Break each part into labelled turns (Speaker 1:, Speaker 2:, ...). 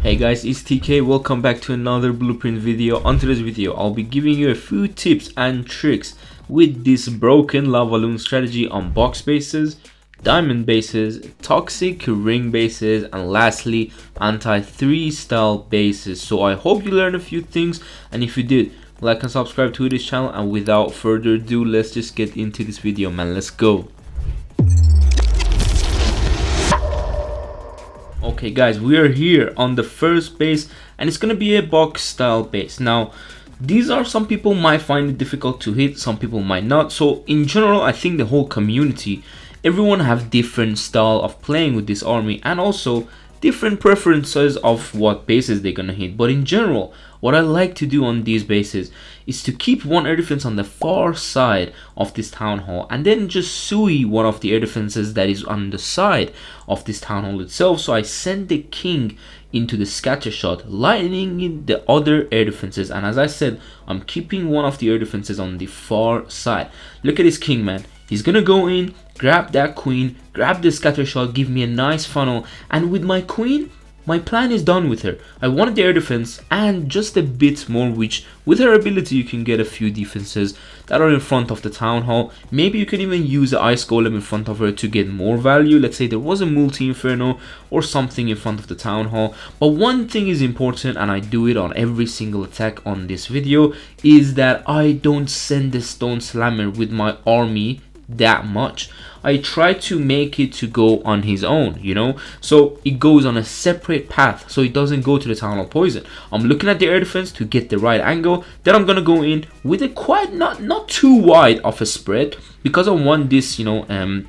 Speaker 1: Hey guys, it's TK. Welcome back to another blueprint video. On today's video, I'll be giving you a few tips and tricks with this broken Lavaloon strategy on box bases, diamond bases, toxic ring bases, and lastly anti-3 style bases. So I hope you learned a few things, and if you did, like and subscribe to this channel. And without further ado, let's just get into this video, man. Let's go. Okay guys, we are here on the first base, and it's gonna be a box style base. Now these are, some people might find it difficult to hit, some people might not. So in general, I think the whole community, everyone have different style of playing with this army, and also different preferences of what bases they're gonna hit. But in general, what I like to do on these bases is to keep one air defense on the far side of this town hall, and then just sui one of the air defenses that is on the side of this town hall itself. So I send the king into the scatter shot, lightning in the other air defenses, and as I said, I'm keeping one of the air defenses on the far side. Look at this king, man. He's gonna go in, grab that queen, grab the scatter shot, give me a nice funnel, and with my queen, my plan is done with her. I wanted the air defense and just a bit more, which with her ability you can get a few defenses that are in front of the town hall. Maybe you can even use the ice golem in front of her to get more value. Let's say there was a multi inferno or something in front of the town hall. But one thing is important, and I do it on every single attack on this video, is that I don't send the stone slammer with my army that much. I try to make it to go on his own, you know, so it goes on a separate path, so it doesn't go to the town hall poison. I'm looking at the air defense to get the right angle, then I'm gonna go in with a quite not too wide of a spread, because I want this, you know,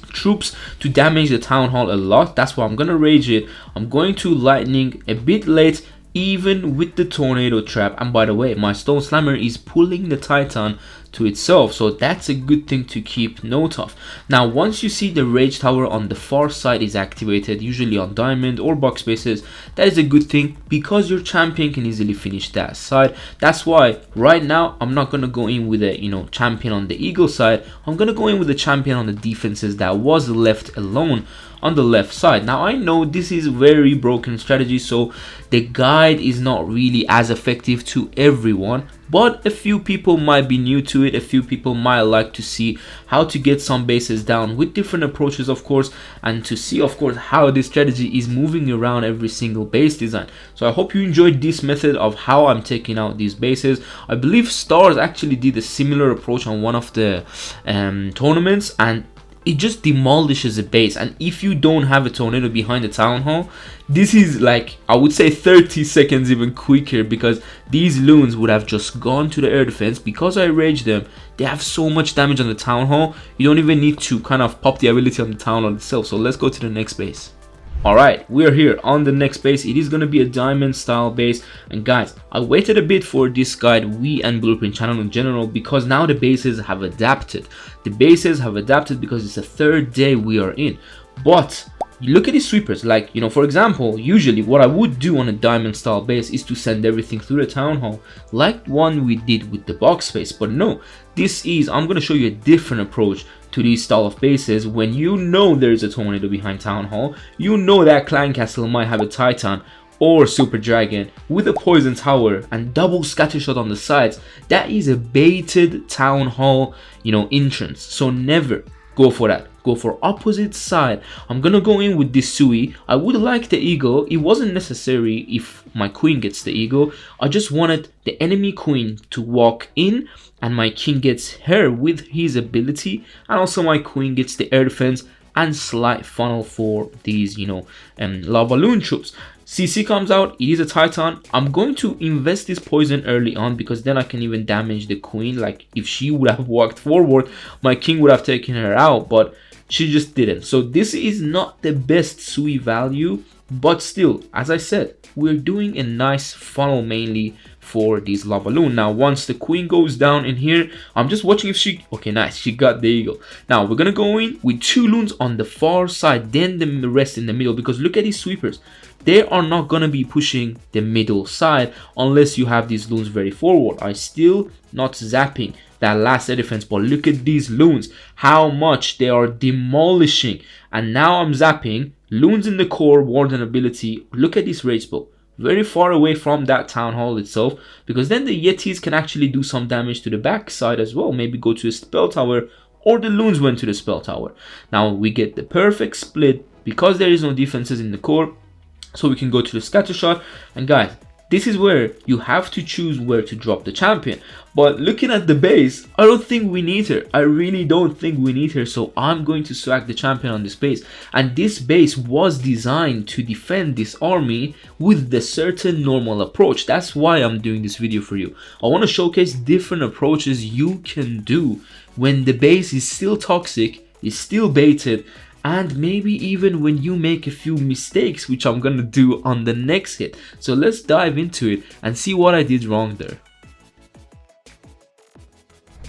Speaker 1: troops to damage the town hall a lot. That's why I'm gonna rage it. I'm going to lightning a bit late, even with the tornado trap. And by the way, my stone slammer is pulling the titan to itself, so that's a good thing to keep note of. Now once you see the rage tower on the far side is activated, usually on diamond or box bases, that is a good thing because your champion can easily finish that side. That's why right now I'm not gonna go in with a, you know, champion on the eagle side. I'm gonna go in with a champion on the defenses that was left alone on the left side. Now I know this is very broken strategy, so the guide is not really as effective to everyone, but a few people might be new to it. A few people might like to see how to get some bases down with different approaches, of course, and to see, of course, how this strategy is moving around every single base design. So I hope you enjoyed this method of how I'm taking out these bases. I believe Stars actually did a similar approach on one of the tournaments, and it just demolishes a base. And if you don't have a tornado behind the town hall, this is like, I would say 30 seconds even quicker, because these loons would have just gone to the air defense. Because I rage them, they have so much damage on the town hall, you don't even need to kind of pop the ability on the town hall itself. So let's go to the next base. Alright, we're here on the next base. It is going to be a diamond style base, and guys, I waited a bit for this guide, we and Blueprint channel in general, because now the bases have adapted. The bases have adapted because it's the third day we are in. But you look at these sweepers, like, you know, for example, usually what I would do on a diamond style base is to send everything through the town hall, like one we did with the box space. But no, this is, I'm going to show you a different approach to these style of bases. When you know there's a tornado behind town hall, you know that clan castle might have a titan or super dragon with a poison tower and double scatter shot on the sides. That is a baited town hall, you know, entrance. So never go for that. Go for opposite side. I'm gonna go in with this sui. I would like the eagle. It wasn't necessary if my queen gets the eagle. I just wanted the enemy queen to walk in, and my king gets her with his ability, and also my queen gets the air defense and slight funnel for these, you know, Lavaloon troops. CC comes out, it is a titan. I'm going to invest this poison early on, because then I can even damage the queen. Like if she would have walked forward, my king would have taken her out, but she just didn't. So this is not the best sui value, but still, as I said, we're doing a nice funnel mainly for these Lavaloon. Now once the queen goes down in here, I'm just watching if she, okay, nice, she got the eagle. Now we're gonna go in with 2 loons on the far side, then the rest in the middle, because look at these sweepers, they are not gonna be pushing the middle side unless you have these loons very forward. I still not zapping that last air defense, but look at these loons, how much they are demolishing. And now I'm zapping Loons in the core, Warden ability. Look at this rage spell. Very far away from that town hall itself, because then the Yetis can actually do some damage to the backside as well. Maybe go to a spell tower, or the loons went to the spell tower. Now we get the perfect split because there is no defenses in the core, so we can go to the scatter shot. And guys, this is where you have to choose where to drop the champion. But looking at the base, I don't think we need her. I really don't think we need her. So I'm going to swag the champion on this base. And this base was designed to defend this army with the certain normal approach. That's why I'm doing this video for you. I want to showcase different approaches you can do when the base is still toxic, is still baited, and maybe even when you make a few mistakes, which I'm gonna do on the next hit. So let's dive into it and see what I did wrong there.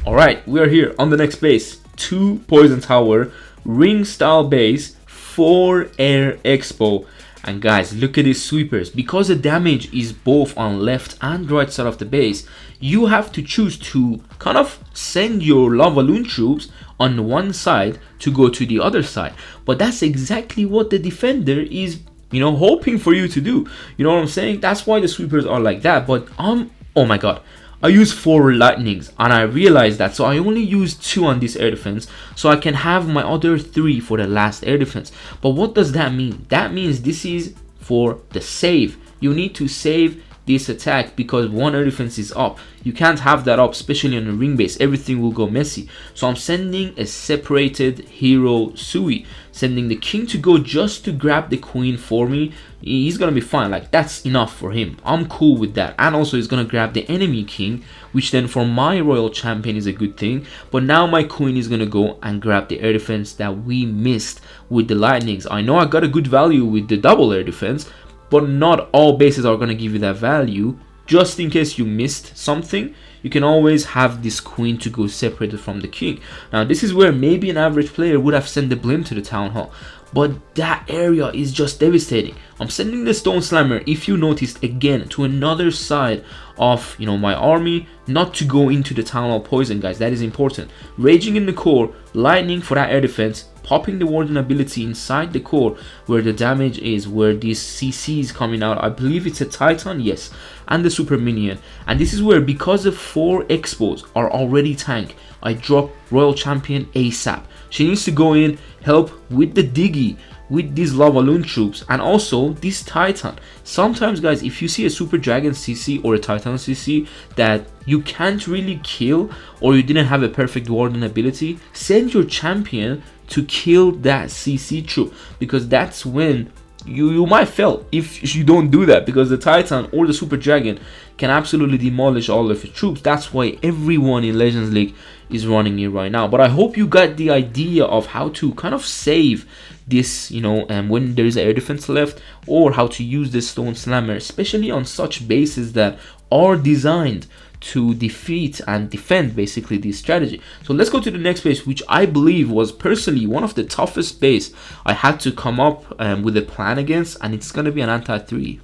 Speaker 1: Alright, we are here on the next base. 2 poison tower, ring style base, 4 air expo. And guys, look at these sweepers. Because the damage is both on left and right side of the base, you have to choose to kind of send your Lavaloon troops on one side to go to the other side. But that's exactly what the defender is, hoping for you to do. You know what I'm saying? That's why the sweepers are like that. But oh my god, I used 4 lightnings and I realized that, so I only used 2 on this air defense, so I can have my other 3 for the last air defense. But what does that mean? That means this is for the save. You need to save this attack because 1 air defense is up. You can't have that up, especially on a ring base. Everything will go messy. So I'm sending a separated hero Sui, sending the king to go just to grab the queen for me. He's gonna be fine. Like, that's enough for him. I'm cool with that. And also he's gonna grab the enemy king, which then for my royal champion is a good thing. But now my queen is gonna go and grab the air defense that we missed with the lightnings. I know I got a good value with the double air defense, but not all bases are going to give you that value. Just in case you missed something, you can always have this queen to go separated from the king. Now this is where maybe an average player would have sent the blimp to the town hall, but that area is just devastating. I'm sending the stone slammer, if you noticed, again to another side of my army, not to go into the town hall poison, guys. That is important. Raging in the core, lightning for that air defense, popping the warden ability inside the core where the damage is, where this CC is coming out. I believe it's a Titan, yes, and the super minion. And this is where, because the 4 expos are already tank, I drop royal champion ASAP. She needs to go in, help with the diggy, with these Lavaloon troops, and also this Titan. Sometimes, guys, if you see a super dragon CC or a Titan CC that you can't really kill, or you didn't have a perfect warden ability, send your champion to kill that CC troop, because that's when you might fail if you don't do that, because the Titan or the super dragon can absolutely demolish all of your troops. That's why everyone in Legends League is running it right now. But I hope you got the idea of how to kind of save this, when there is air defense left, or how to use this stone slammer, especially on such bases that are designed to defeat and defend basically this strategy. So let's go to the next base, which I believe was personally one of the toughest base I had to come up with a plan against, and it's going to be an anti-3.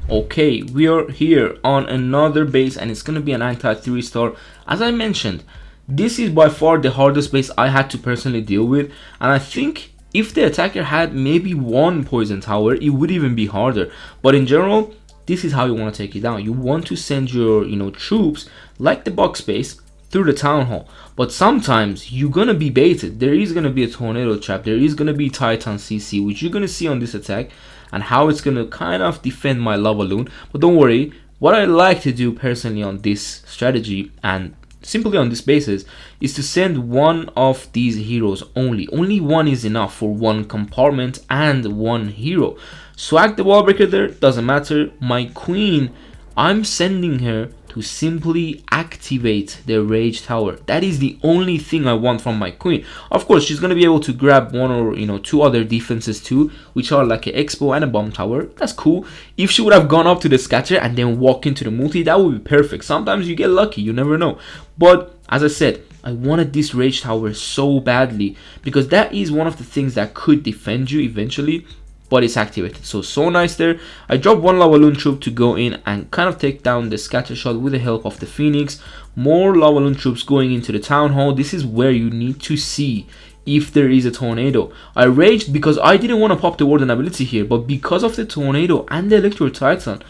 Speaker 1: Okay, we are here on another base, and it's going to be an anti-3 star. As I mentioned, this is by far the hardest base I had to personally deal with, and I think if the attacker had maybe 1 poison tower, it would even be harder. But in general, this is how you want to take it down. You want to send your troops like the box base through the town hall, but sometimes you're gonna be baited. There is gonna be a tornado trap, there is gonna be Titan CC, which you're gonna see on this attack, and how it's gonna kind of defend my Lavaloon. But don't worry, what I like to do personally on this strategy and simply on this basis is to send 1 of these heroes only. Only 1 is enough for 1 compartment and 1 hero. Swag the wall breaker there, doesn't matter. My queen, I'm sending her to simply activate the rage tower. That is the only thing I want from my queen. Of course, she's going to be able to grab 1 or 2 other defenses too, which are like an expo and a bomb tower. That's cool. If she would have gone up to the scatter and then walk into the multi, that would be perfect. Sometimes you get lucky, you never know. But as I said, I wanted this rage tower so badly, because that is one of the things that could defend you eventually, but it's activated. So nice there. I dropped 1 Lavaloon troop to go in and kind of take down the scatter shot with the help of the Phoenix. More Lavaloon troops going into the town hall. This is where you need to see if there is a tornado. I raged because I didn't want to pop the warden ability here, but because of the tornado and the ElectroTitan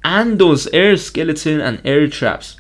Speaker 1: and those air skeleton and air traps,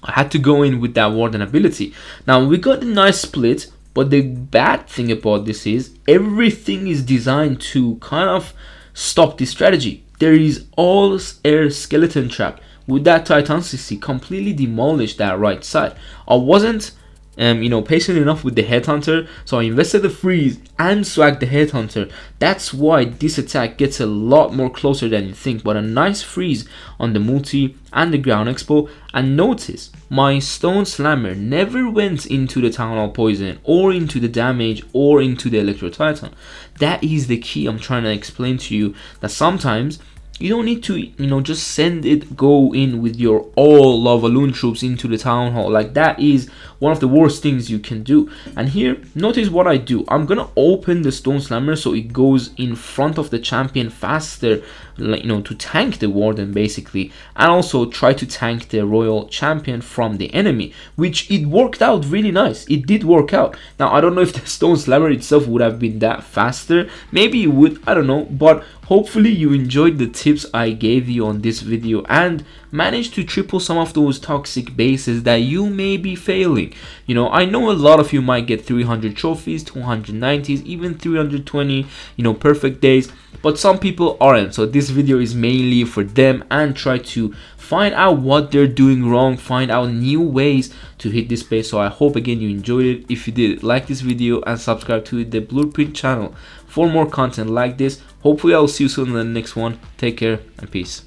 Speaker 1: I had to go in with that warden ability. Now we got a nice split, but the bad thing about this is everything is designed to kind of stop this strategy. There is all air skeleton trap. With that Titan CC, completely demolished that right side. I wasn't patient enough with the headhunter, so I invested the freeze and swagged the headhunter. That's why this attack gets a lot more closer than you think. But a nice freeze on the multi and the ground expo, and notice my stone slammer never went into the town hall poison or into the damage or into the ElectroTitan. That is the key I'm trying to explain to you, that sometimes you don't need to just send it, go in with your all Lavaloon troops into the town hall. Like, that is one of the worst things you can do. And here, notice what I do. I'm gonna open the stone slammer so it goes in front of the champion faster, to tank the warden basically, and also try to tank the royal champion from the enemy, which it worked out really nice. It did work out. Now I don't know if the stone slammer itself would have been that faster. Maybe it would, I don't know, but hopefully you enjoyed the tips I gave you on this video and managed to triple some of those toxic bases that you may be failing. I know a lot of you might get 300 trophies, 290s, even 320, perfect days, but some people aren't. So this video is mainly for them, and try to find out what they're doing wrong, find out new ways to hit this base. So I hope again you enjoyed it. If you did, like this video and subscribe to the Blueprint channel for more content like this. Hopefully I'll see you soon in the next one. Take care and peace.